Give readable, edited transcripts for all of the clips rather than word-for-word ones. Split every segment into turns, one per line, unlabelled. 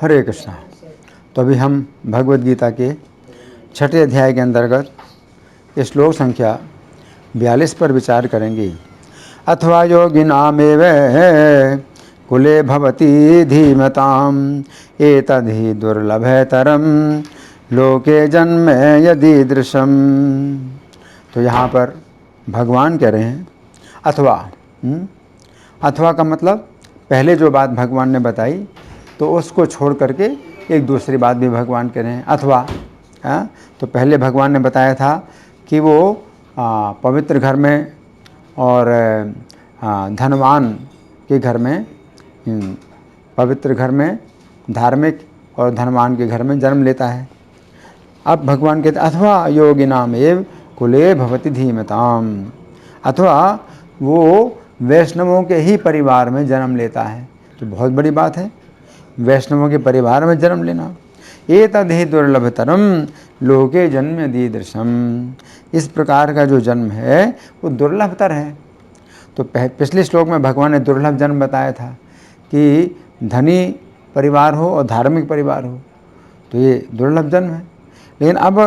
हरे कृष्णा। तो अभी हम भगवद गीता के 6ठे अध्याय के अंतर्गत श्लोक संख्या 42 पर विचार करेंगे। अथवा योगिनामेव कुले भवति धीमताम् एतद्धि दुर्लभतरं लोके जन्म यदीदृशम्। तो यहाँ पर भगवान कह रहे हैं अथवा का मतलब पहले जो बात भगवान ने बताई तो उसको छोड़ करके एक दूसरी बात भी भगवान कह रहे हैं अथवा। तो पहले भगवान ने बताया था कि वो पवित्र घर में और धनवान के घर में, पवित्र घर में, धार्मिक और धनवान के घर में जन्म लेता है। अब भगवान कहते अथवा योगिनाम एव कुले भवति धीमताम, अथवा वो वैष्णवों के ही परिवार में जन्म लेता है। तो बहुत बड़ी बात है, वैष्णवों के परिवार में जन्म लेना। एतद्धि दुर्लभतरम लोके जन्म यदीदृशम, इस प्रकार का जो जन्म है वो दुर्लभतर है। तो पिछले श्लोक में भगवान ने दुर्लभ जन्म बताया था कि धनी परिवार हो और धार्मिक परिवार हो, तो ये दुर्लभ जन्म है। लेकिन अब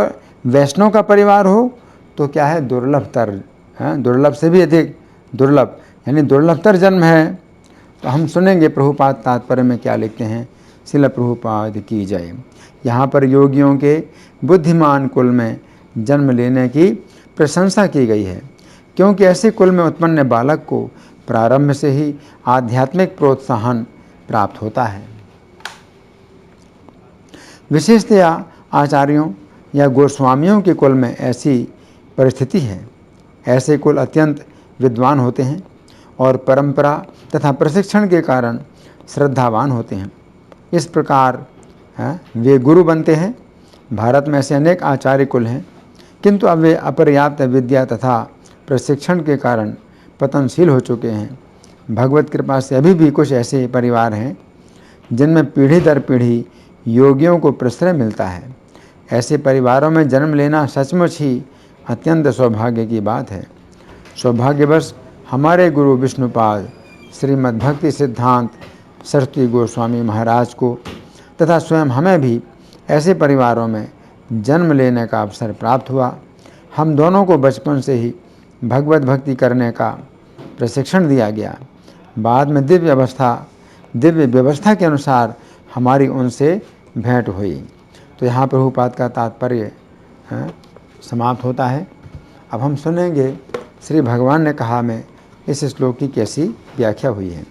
वैष्णव का परिवार हो तो क्या है, दुर्लभतर है, दुर्लभ से भी अधिक दुर्लभ, यानी दुर्लभतर जन्म है। तो हम सुनेंगे प्रभुपाद तात्पर्य में क्या लिखते हैं। श्रील प्रभुपाद की जय। यहाँ पर योगियों के बुद्धिमान कुल में जन्म लेने की प्रशंसा की गई है, क्योंकि ऐसे कुल में उत्पन्न बालक को प्रारंभ से ही आध्यात्मिक प्रोत्साहन प्राप्त होता है। विशेषतया आचार्यों या गोस्वामियों के कुल में ऐसी परिस्थिति है। ऐसे कुल अत्यंत विद्वान होते हैं और परंपरा तथा प्रशिक्षण के कारण श्रद्धावान होते हैं। इस प्रकार वे गुरु बनते हैं। भारत में ऐसे अनेक आचार्य कुल हैं, किंतु अब वे अपर्याप्त विद्या तथा प्रशिक्षण के कारण पतनशील हो चुके हैं। भगवत कृपा से अभी भी कुछ ऐसे परिवार हैं जिनमें पीढ़ी दर पीढ़ी योगियों को प्रश्रय मिलता है। ऐसे परिवारों में जन्म लेना सचमुच ही अत्यंत सौभाग्य की बात है। सौभाग्यवश हमारे गुरु विष्णुपाद श्रीमद् भक्ति सिद्धांत सरस्वती गोस्वामी महाराज को तथा स्वयं हमें भी ऐसे परिवारों में जन्म लेने का अवसर प्राप्त हुआ। हम दोनों को बचपन से ही भगवत भक्ति करने का प्रशिक्षण दिया गया। बाद में दिव्य व्यवस्था के अनुसार हमारी उनसे भेंट हुई। तो यहाँ प्रभुपाद का तात्पर्य समाप्त होता है। अब हम सुनेंगे श्री भगवान ने कहा में इस श्लोक की कैसी व्याख्या हुई है।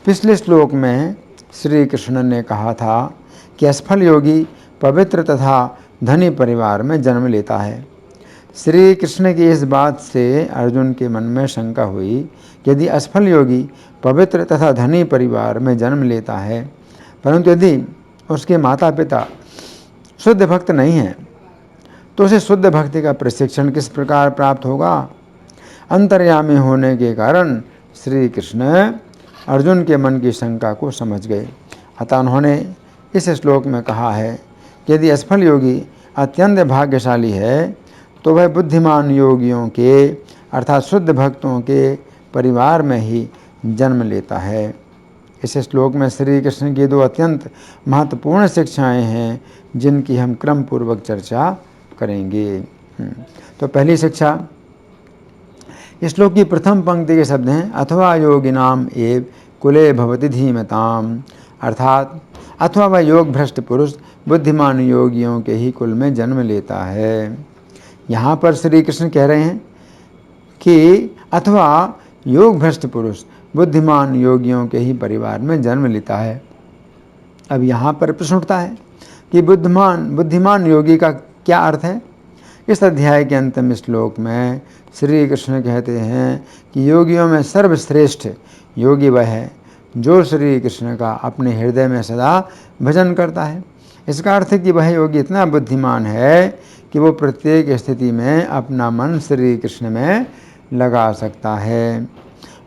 पिछले श्लोक में श्री कृष्ण ने कहा था कि असफल योगी पवित्र तथा धनी परिवार में जन्म लेता है। श्री कृष्ण की इस बात से अर्जुन के मन में शंका हुई कि यदि असफल योगी पवित्र तथा धनी परिवार में जन्म लेता है, परंतु यदि उसके माता पिता शुद्ध भक्त नहीं हैं, तो उसे शुद्ध भक्ति का प्रशिक्षण किस प्रकार प्राप्त होगा। अंतर्यामी होने के कारण श्री कृष्ण अर्जुन के मन की शंका को समझ गए। अतः उन्होंने इस श्लोक में कहा है कि यदि असफल योगी अत्यंत भाग्यशाली है तो वह बुद्धिमान योगियों के अर्थात शुद्ध भक्तों के परिवार में ही जन्म लेता है। इस श्लोक में श्री कृष्ण की दो अत्यंत महत्वपूर्ण शिक्षाएं हैं जिनकी हम क्रम पूर्वक चर्चा करेंगे। तो पहली शिक्षा, इस श्लोक की प्रथम पंक्ति के शब्द हैं अथवा योगिनाम एव कुले भवति धीमताम, अर्थात अथवा वह योग भ्रष्ट पुरुष बुद्धिमान योगियों के ही कुल में जन्म लेता है। यहाँ पर श्री कृष्ण कह रहे हैं कि अथवा योग भ्रष्ट पुरुष बुद्धिमान योगियों के ही परिवार में जन्म लेता है। अब यहाँ पर प्रश्न उठता है कि बुद्धिमान योगी का क्या अर्थ है। इस अध्याय के अंतिम श्लोक में श्री कृष्ण कहते हैं कि योगियों में सर्वश्रेष्ठ योगी वह है जो श्री कृष्ण का अपने हृदय में सदा भजन करता है। इसका अर्थ है कि वह योगी इतना बुद्धिमान है कि वो प्रत्येक स्थिति में अपना मन श्री कृष्ण में लगा सकता है।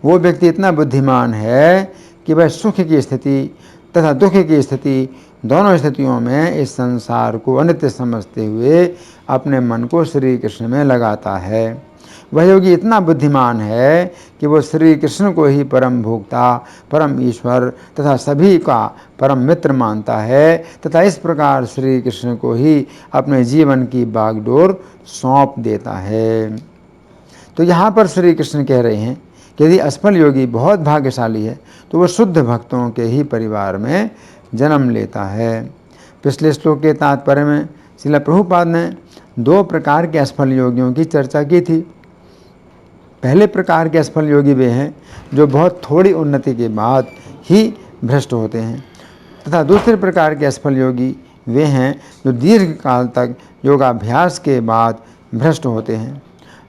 वो व्यक्ति इतना बुद्धिमान है कि वह सुख की स्थिति तथा दुख की स्थिति दोनों स्थितियों में इस संसार को अनित्य समझते हुए अपने मन को श्री कृष्ण में लगाता है। वह योगी इतना बुद्धिमान है कि वो श्री कृष्ण को ही परम भोक्ता, परम ईश्वर तथा सभी का परम मित्र मानता है तथा इस प्रकार श्री कृष्ण को ही अपने जीवन की बागडोर सौंप देता है। तो यहाँ पर श्री कृष्ण कह रहे हैं कि यदि असफल योगी बहुत भाग्यशाली है तो वह शुद्ध भक्तों के ही परिवार में जन्म लेता है। पिछले श्लोक के तात्पर्य में श्रील प्रभुपाद ने 2 प्रकार के असफल योगियों की चर्चा की थी। पहले प्रकार के असफल योगी वे हैं जो बहुत थोड़ी उन्नति के बाद ही भ्रष्ट होते हैं तथा दूसरे प्रकार के असफल योगी वे हैं जो दीर्घ काल तक योगाभ्यास के बाद भ्रष्ट होते हैं।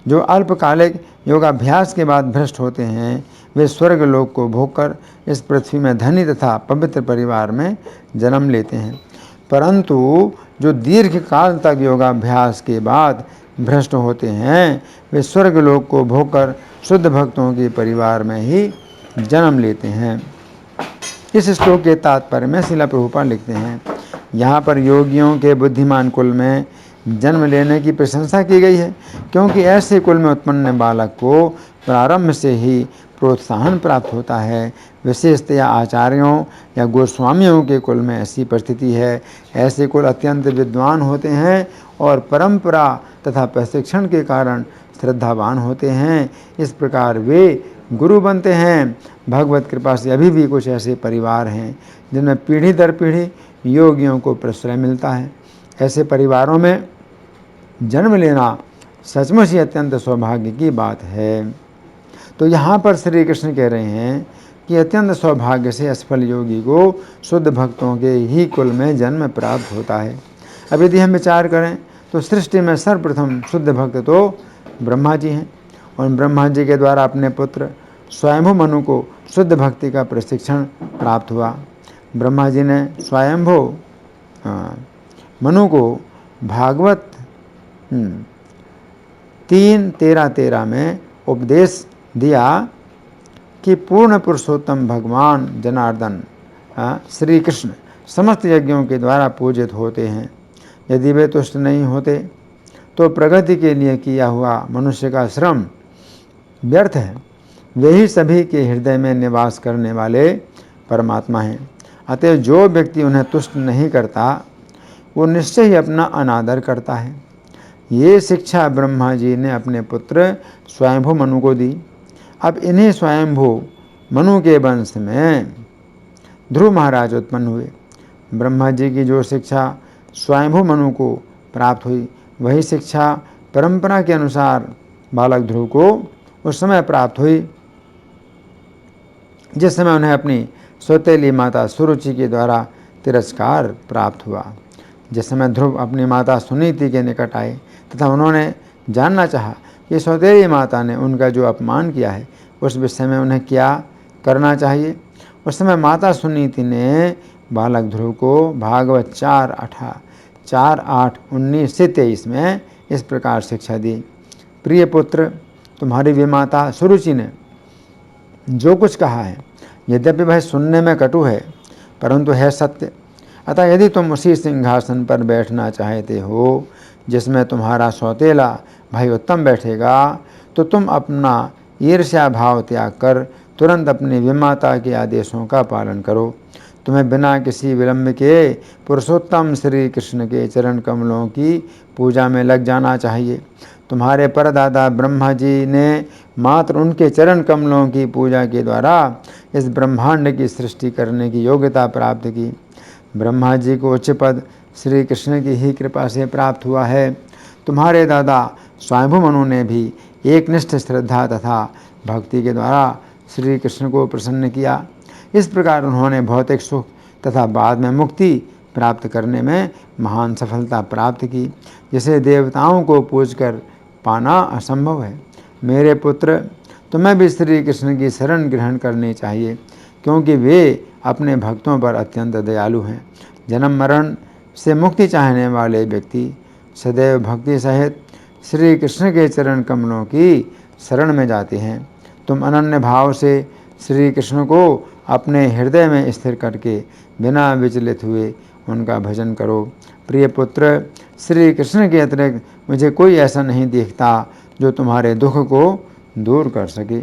जो अल्पकालिक योगाभ्यास के बाद भ्रष्ट होते हैं वे स्वर्ग लोक को भोगकर इस पृथ्वी में धनी तथा पवित्र परिवार में जन्म लेते हैं, परंतु जो दीर्घ काल तक योगाभ्यास के बाद भ्रष्ट होते हैं वे स्वर्ग लोक को भोगकर शुद्ध भक्तों के परिवार में ही जन्म लेते हैं। इस श्लोक के तात्पर्य में श्रील प्रभुपाद लिखते हैं, यहाँ पर योगियों के बुद्धिमान कुल में जन्म लेने की प्रशंसा की गई है, क्योंकि ऐसे कुल में उत्पन्न बालक को प्रारंभ से ही प्रोत्साहन प्राप्त होता है। विशेषतया आचार्यों या गोस्वामियों के कुल में ऐसी परिस्थिति है। ऐसे कुल अत्यंत विद्वान होते हैं और परंपरा तथा प्रशिक्षण के कारण श्रद्धावान होते हैं। इस प्रकार वे गुरु बनते हैं। भगवत कृपा से अभी भी कुछ ऐसे परिवार हैं जिनमें पीढ़ी दर पीढ़ी योगियों को प्रश्रय मिलता है। ऐसे परिवारों में जन्म लेना सचमुच ही अत्यंत सौभाग्य की बात है। तो यहाँ पर श्री कृष्ण कह रहे हैं कि अत्यंत सौभाग्य से असफल योगी को शुद्ध भक्तों के ही कुल में जन्म प्राप्त होता है। अब यदि हम विचार करें तो सृष्टि में सर्वप्रथम शुद्ध भक्त तो ब्रह्मा जी हैं और ब्रह्मा जी के द्वारा अपने पुत्र स्वयंभू मनु को शुद्ध भक्ति का प्रशिक्षण प्राप्त हुआ। ब्रह्मा जी ने स्वयंभू मनु को भागवत 3:13 में उपदेश दिया कि पूर्ण पुरुषोत्तम भगवान जनार्दन श्री कृष्ण समस्त यज्ञों के द्वारा पूजित होते हैं। यदि वे तुष्ट नहीं होते तो प्रगति के लिए किया हुआ मनुष्य का श्रम व्यर्थ है। वे ही सभी के हृदय में निवास करने वाले परमात्मा हैं। अतः जो व्यक्ति उन्हें तुष्ट नहीं करता वो निश्चय ही अपना अनादर करता है। ये शिक्षा ब्रह्मा जी ने अपने पुत्र स्वयंभू मनु को दी। अब इन्हीं स्वयंभू मनु के वंश में ध्रुव महाराज उत्पन्न हुए। ब्रह्मा जी की जो शिक्षा स्वयंभू मनु को प्राप्त हुई वही शिक्षा परंपरा के अनुसार बालक ध्रुव को उस समय प्राप्त हुई जिस समय उन्हें अपनी सौतेली माता सुरुचि के द्वारा तिरस्कार प्राप्त हुआ। जिस समय ध्रुव अपनी माता सुनीति के निकट आए तथा उन्होंने जानना चाहा कि सौतेली माता ने उनका जो अपमान किया है उस विषय में उन्हें क्या करना चाहिए, उस समय माता सुनीति ने बालक ध्रुव को भागवत 4:8-19 में इस प्रकार शिक्षा दी। प्रिय पुत्र, तुम्हारी विमाता सुरुचि ने जो कुछ कहा है यद्यपि वह सुनने में कटु है परंतु है सत्य। अतः यदि तुम उसी सिंहासन पर बैठना चाहते हो जिसमें तुम्हारा सौतेला भाई उत्तम बैठेगा तो तुम अपना ईर्ष्या भाव त्याग कर तुरंत अपनी विमाता के आदेशों का पालन करो। तुम्हें बिना किसी विलंब के पुरुषोत्तम श्री कृष्ण के चरण कमलों की पूजा में लग जाना चाहिए। तुम्हारे परदादा ब्रह्मा जी ने मात्र उनके चरण कमलों की पूजा के द्वारा इस ब्रह्मांड की सृष्टि करने की योग्यता प्राप्त की। ब्रह्मा जी को उच्च पद श्री कृष्ण की ही कृपा से प्राप्त हुआ है। तुम्हारे दादा स्वयंभू मनु ने भी एकनिष्ठ श्रद्धा तथा भक्ति के द्वारा श्री कृष्ण को प्रसन्न किया। इस प्रकार उन्होंने भौतिक सुख तथा बाद में मुक्ति प्राप्त करने में महान सफलता प्राप्त की, जिसे देवताओं को पूजकर पाना असंभव है। मेरे पुत्र, तुम्हें भी श्री कृष्ण की शरण ग्रहण करनी चाहिए, क्योंकि वे अपने भक्तों पर अत्यंत दयालु हैं। जन्म मरण से मुक्ति चाहने वाले व्यक्ति सदैव भक्ति सहित श्री कृष्ण के चरण कमलों की शरण में जाते हैं। तुम अनन्य भाव से श्री कृष्ण को अपने हृदय में स्थिर करके बिना विचलित हुए उनका भजन करो। प्रिय पुत्र, श्री कृष्ण के अतिरिक्त मुझे कोई ऐसा नहीं दिखता जो तुम्हारे दुख को दूर कर सके।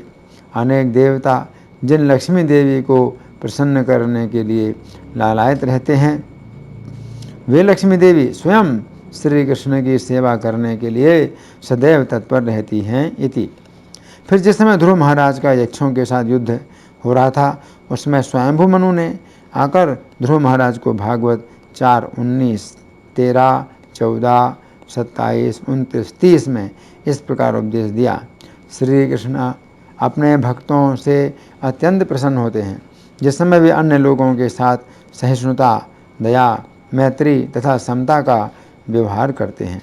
अनेक देवता जिन लक्ष्मी देवी को प्रसन्न करने के लिए लालायित रहते हैं, वे लक्ष्मी देवी स्वयं श्री कृष्ण की सेवा करने के लिए सदैव तत्पर रहती हैं इति। फिर जिस समय ध्रुव महाराज का यक्षों के साथ युद्ध हो रहा था, उसमें स्वयंभू मनु ने आकर ध्रुव महाराज को भागवत 4, 19, 13, 14, 27, 29, 30 में इस प्रकार उपदेश दिया। श्री कृष्ण अपने भक्तों से अत्यंत प्रसन्न होते हैं जिस समय वे अन्य लोगों के साथ सहिष्णुता, दया, मैत्री तथा समता का व्यवहार करते हैं।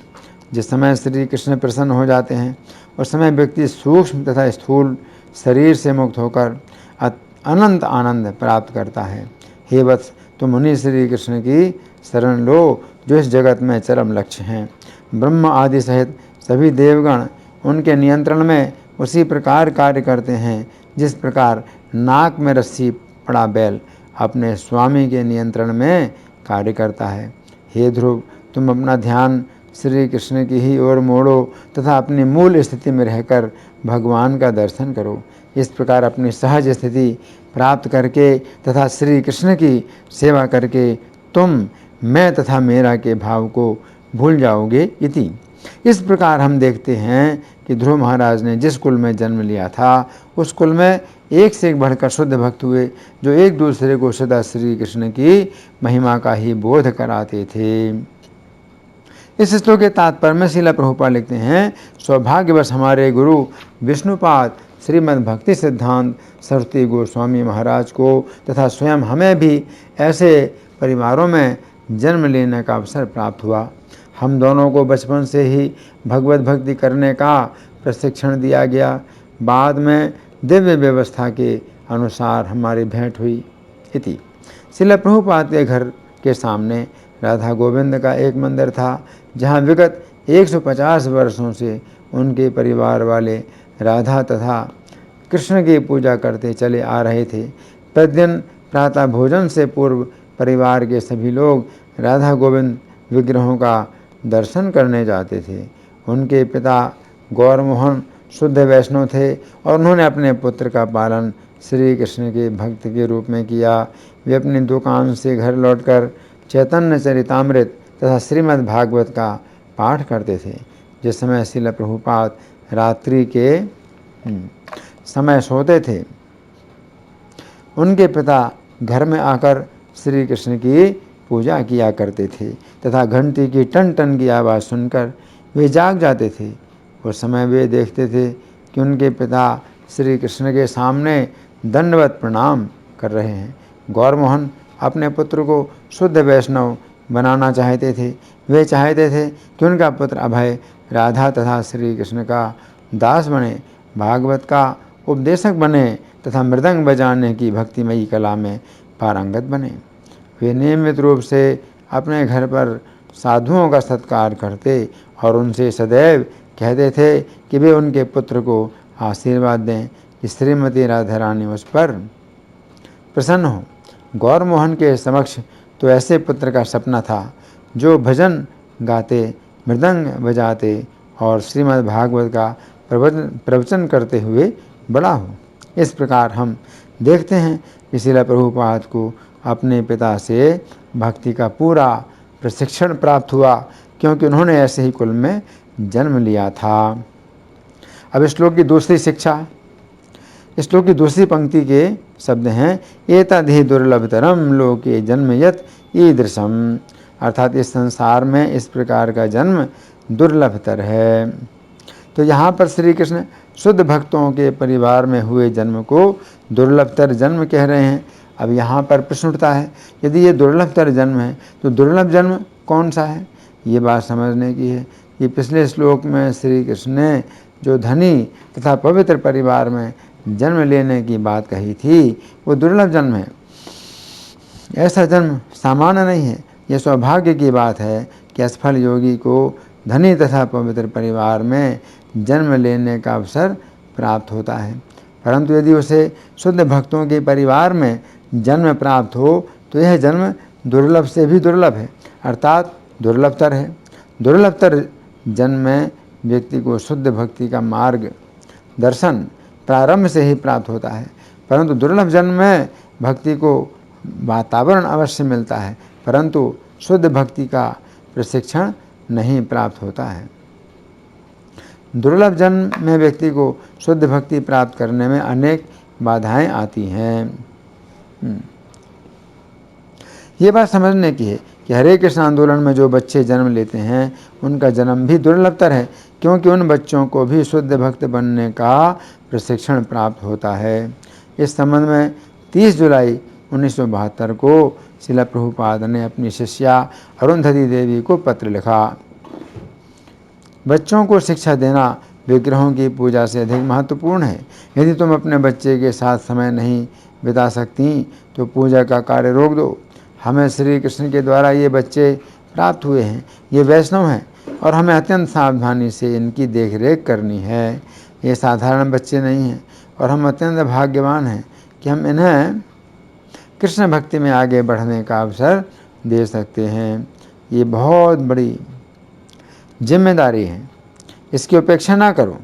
जिस समय श्री कृष्ण प्रसन्न हो जाते हैं उस समय व्यक्ति सूक्ष्म तथा स्थूल शरीर से मुक्त होकर अनंत आनंद प्राप्त करता है। हे वत्स, तुम मुनि श्री कृष्ण की शरण लो जो इस जगत में चरम लक्ष्य हैं। ब्रह्म आदि सहित सभी देवगण उनके नियंत्रण में उसी प्रकार कार्य करते हैं जिस प्रकार नाक में रस्सी पड़ा बैल अपने स्वामी के नियंत्रण में कार्य करता है। हे ध्रुव, तुम अपना ध्यान श्री कृष्ण की ही ओर मोड़ो तथा अपनी मूल स्थिति में रहकर भगवान का दर्शन करो। इस प्रकार अपनी सहज स्थिति प्राप्त करके तथा श्री कृष्ण की सेवा करके तुम मैं तथा मेरा के भाव को भूल जाओगे इति। इस प्रकार हम देखते हैं कि ध्रुव महाराज ने जिस कुल में जन्म लिया था उस कुल में एक से एक बढ़कर शुद्ध भक्त हुए जो एक दूसरे को सदा श्री कृष्ण की महिमा का ही बोध कराते थे। इस श्लोक के तात्पर्य में श्रील प्रभुपाद लिखते हैं, सौभाग्यवश हमारे गुरु विष्णुपाद श्रीमद् भक्ति सिद्धांत सरस्वती गोस्वामी महाराज को तथा स्वयं हमें भी ऐसे परिवारों में जन्म लेने का अवसर प्राप्त हुआ। हम दोनों को बचपन से ही भगवत भक्ति करने का प्रशिक्षण दिया गया। बाद में दिव्य व्यवस्था के अनुसार हमारी भेंट हुई इति। श्रील प्रभुपाद के घर के सामने राधा गोविंद का एक मंदिर था जहाँ विगत 150 वर्षों से उनके परिवार वाले राधा तथा कृष्ण की पूजा करते चले आ रहे थे। प्रतिदिन प्रातः भोजन से पूर्व परिवार के सभी लोग राधा गोविंद विग्रहों का दर्शन करने जाते थे। उनके पिता गौरमोहन शुद्ध वैष्णव थे और उन्होंने अपने पुत्र का पालन श्री कृष्ण के भक्त के रूप में किया। वे अपनी दुकान से घर लौटकर चैतन्य चरितामृत तथा श्रीमद् भागवत का पाठ करते थे। जिस समय श्रील प्रभुपाद रात्रि के समय सोते थे, उनके पिता घर में आकर श्री कृष्ण की पूजा किया करते थे तथा घंटी की टन टन की आवाज़ सुनकर वे जाग जाते थे। उस समय वे देखते थे कि उनके पिता श्री कृष्ण के सामने दंडवत प्रणाम कर रहे हैं। गौरमोहन अपने पुत्र को शुद्ध वैष्णव बनाना चाहते थे। वे चाहते थे कि उनका पुत्र अभय राधा तथा श्री कृष्ण का दास बने, भागवत का उपदेशक बने तथा मृदंग बजाने की भक्तिमयी कला में पारंगत बने। वे नियमित रूप से अपने घर पर साधुओं का सत्कार करते और उनसे सदैव कहते थे कि वे उनके पुत्र को आशीर्वाद दें कि श्रीमती राधा रानी उस पर प्रसन्न हो। गौरमोहन के समक्ष तो ऐसे पुत्र का सपना था जो भजन गाते, मृदंग बजाते और श्रीमद् भागवत का प्रवचन करते हुए बड़ा हो। इस प्रकार हम देखते हैं कि श्रील प्रभुपाद को अपने पिता से भक्ति का पूरा प्रशिक्षण प्राप्त हुआ क्योंकि उन्होंने ऐसे ही कुल में जन्म लिया था। अब श्लोक की दूसरी शिक्षा, श्लोक की दूसरी पंक्ति के शब्द हैं, एतद्धि दुर्लभतरम लोके जन्म यत ईदृशम, अर्थात इस संसार में इस प्रकार का जन्म दुर्लभतर है। तो यहाँ पर श्री कृष्ण शुद्ध भक्तों के परिवार में हुए जन्म को दुर्लभतर जन्म कह रहे हैं। अब यहाँ पर प्रश्न उठता है, यदि ये दुर्लभतर जन्म है तो दुर्लभ जन्म कौन सा है? ये बात समझने की है कि पिछले श्लोक में श्री कृष्ण ने जो धनी तथा पवित्र परिवार में जन्म लेने की बात कही थी वो दुर्लभ जन्म है। ऐसा जन्म सामान्य नहीं है। यह सौभाग्य की बात है कि असफल योगी को धनी तथा पवित्र परिवार में जन्म लेने का अवसर प्राप्त होता है, परंतु यदि उसे शुद्ध भक्तों के परिवार में जन्म प्राप्त हो तो यह जन्म दुर्लभ से भी दुर्लभ है, अर्थात दुर्लभतर है। दुर्लभतर जन्म में व्यक्ति को शुद्ध भक्ति का मार्ग दर्शन प्रारंभ से ही प्राप्त होता है, परंतु दुर्लभ जन्म में भक्ति को वातावरण अवश्य मिलता है, परंतु शुद्ध भक्ति का प्रशिक्षण नहीं प्राप्त होता है। दुर्लभ जन्म में व्यक्ति को शुद्ध भक्ति प्राप्त करने में अनेक बाधाएं आती हैं। ये बात समझने की है कि हरे कृष्ण आंदोलन में जो बच्चे जन्म लेते हैं उनका जन्म भी दुर्लभतर है, क्योंकि उन बच्चों को भी शुद्ध भक्त बनने का प्रशिक्षण प्राप्त होता है। इस संबंध में 30 जुलाई 1972 को श्रील प्रभुपाद ने अपनी शिष्या अरुंधति देवी को पत्र लिखा। बच्चों को शिक्षा देना विग्रहों की पूजा से अधिक महत्वपूर्ण है। यदि तुम अपने बच्चे के साथ समय नहीं बिता सकती तो पूजा का कार्य रोक दो। हमें श्री कृष्ण के द्वारा ये बच्चे प्राप्त हुए हैं, ये वैष्णव हैं और हमें अत्यंत सावधानी से इनकी देखरेख करनी है। ये साधारण बच्चे नहीं हैं और हम अत्यंत भाग्यवान हैं कि हम इन्हें कृष्ण भक्ति में आगे बढ़ने का अवसर दे सकते हैं। ये बहुत बड़ी जिम्मेदारी है, इसकी उपेक्षा ना करो।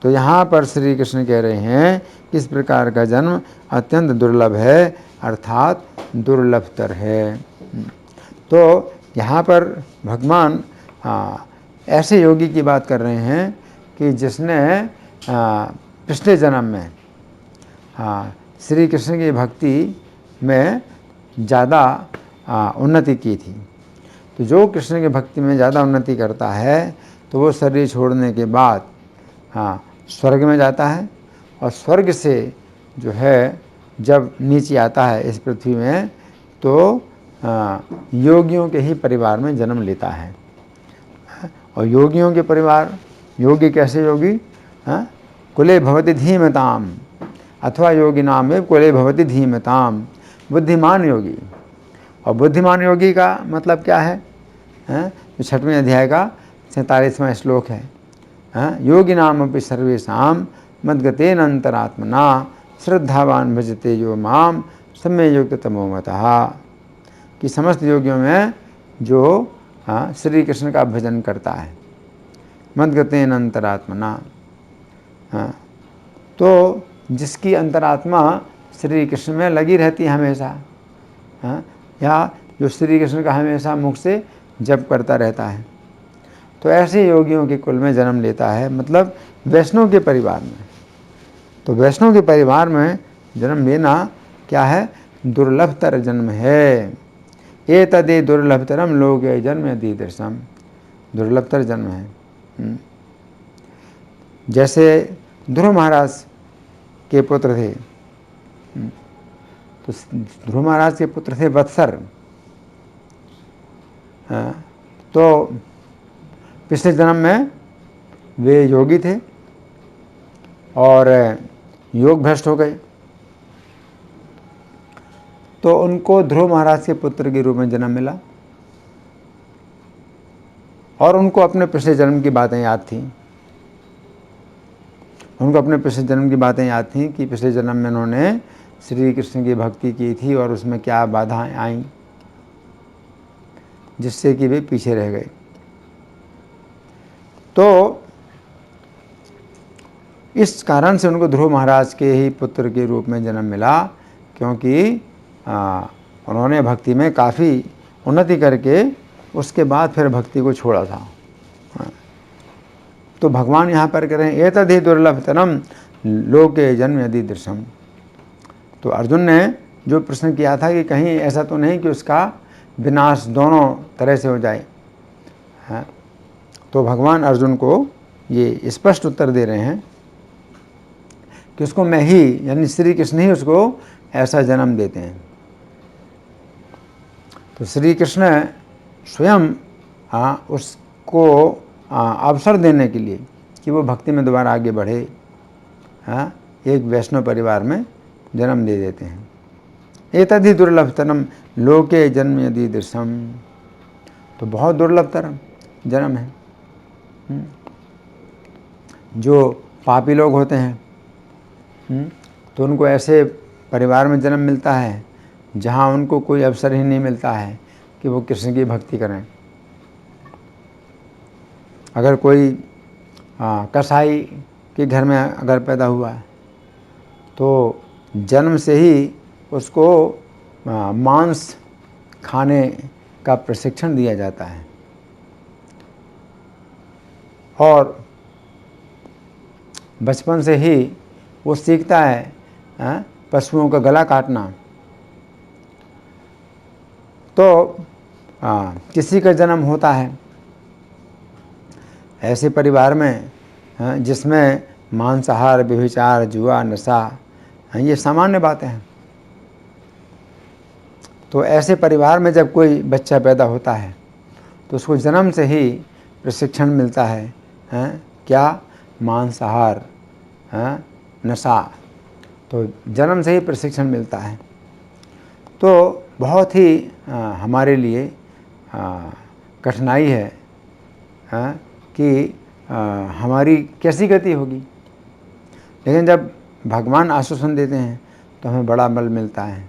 तो यहाँ पर श्री कृष्ण कह रहे हैं इस प्रकार का जन्म अत्यंत दुर्लभ है, अर्थात दुर्लभतर है। तो यहाँ पर भगवान ऐसे योगी की बात कर रहे हैं कि जिसने पिछले जन्म में श्री कृष्ण की भक्ति में ज़्यादा उन्नति की थी। तो जो कृष्ण की भक्ति में ज़्यादा उन्नति करता है तो वो शरीर छोड़ने के बाद स्वर्ग में जाता है, और स्वर्ग से जो है जब नीचे आता है इस पृथ्वी में तो योगियों के ही परिवार में जन्म लेता है। और योगियों के परिवार, योगी कैसे योगी? कुले भवति धीमताम, अथवा योगी नाम में कुले भवति धीमताम, बुद्धिमान योगी। और बुद्धिमान योगी का मतलब क्या है? जो 6वें अध्याय का 47वां श्लोक है, योगी नाम अपि सर्वेषां मद्गतेन अंतरात्मना श्रद्धावान भजते यो माम सम्ययुक्त तमो मतः, कि समस्त योगियों में जो श्री कृष्ण का भजन करता है, मद्गतेन अंतरात्मना, तो जिसकी अंतरात्मा श्री कृष्ण में लगी रहती है हमेशा, या जो श्री कृष्ण का हमेशा मुख से जप करता रहता है, तो ऐसे योगियों के कुल में जन्म लेता है, मतलब वैष्णव के परिवार में। तो वैष्णव के परिवार में जन्म लेना क्या है? दुर्लभतर जन्म है। ये तदे दुर्लभतरम लोके जन्म यदीदृशम, दुर्लभतर जन्म है। जैसे ध्रुव महाराज के पुत्र थे, तो ध्रुव महाराज के पुत्र थे वत्सर। तो पिछले जन्म में वे योगी थे और योग भ्रष्ट हो गए, तो उनको ध्रुव महाराज के पुत्र के रूप में जन्म मिला और उनको अपने पिछले जन्म की बातें याद थी। उनको अपने पिछले जन्म की बातें याद थी कि पिछले जन्म में उन्होंने श्री कृष्ण की भक्ति की थी और उसमें क्या बाधाएं आईं जिससे कि वे पीछे रह गए। तो इस कारण से उनको ध्रुव महाराज के ही पुत्र के रूप में जन्म मिला, क्योंकि उन्होंने भक्ति में काफ़ी उन्नति करके उसके बाद फिर भक्ति को छोड़ा था। तो भगवान यहाँ पर कह रहे हैं एतद्धि दुर्लभतरम लोके जन्म यदीदृशम। तो अर्जुन ने जो प्रश्न किया था कि कहीं ऐसा तो नहीं कि उसका विनाश दोनों तरह से हो जाए, तो भगवान अर्जुन को ये स्पष्ट उत्तर दे रहे हैं कि उसको मैं ही, यानी श्री कृष्ण ही उसको ऐसा जन्म देते हैं। तो श्री कृष्ण स्वयं उसको अवसर देने के लिए कि वो भक्ति में दोबारा आगे बढ़े, एक वैष्णव परिवार में जन्म दे देते हैं। एतद्धि दुर्लभतरम लोके जन्म यदीदृशम, तो बहुत दुर्लभतरम जन्म है। जो पापी लोग होते हैं तो उनको ऐसे परिवार में जन्म मिलता है जहाँ उनको कोई अवसर ही नहीं मिलता है कि वो कृष्ण की भक्ति करें। अगर कोई कसाई के घर में अगर पैदा हुआ तो जन्म से ही उसको मांस खाने का प्रशिक्षण दिया जाता है और बचपन से ही वो सीखता है पशुओं का गला काटना। तो किसी का जन्म होता है ऐसे परिवार में जिसमें मांसाहार, व्यभिचार, जुआ, नशा ये सामान्य बातें हैं। तो ऐसे परिवार में जब कोई बच्चा पैदा होता है तो उसको जन्म से ही प्रशिक्षण मिलता है, क्या? मांसाहार, नशा, तो जन्म से ही प्रशिक्षण मिलता है। तो बहुत ही हमारे लिए कठिनाई है कि हमारी कैसी गति होगी। लेकिन जब भगवान आश्वासन देते हैं तो हमें बड़ा बल मिलता है।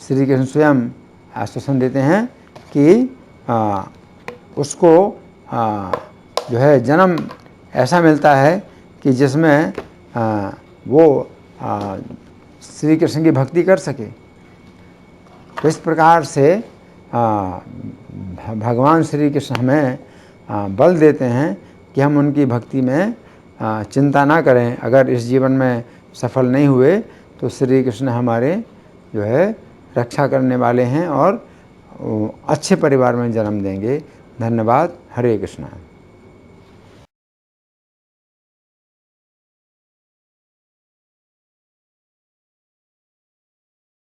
श्री कृष्ण स्वयं आश्वासन देते हैं कि उसको जो है जन्म ऐसा मिलता है कि जिसमें वो श्री कृष्ण की भक्ति कर सके। तो इस प्रकार से भगवान श्री कृष्ण हमें बल देते हैं कि हम उनकी भक्ति में चिंता ना करें। अगर इस जीवन में सफल नहीं हुए तो श्री कृष्ण हमारे जो है रक्षा करने वाले हैं और अच्छे परिवार में जन्म देंगे। धन्यवाद। हरे कृष्णा।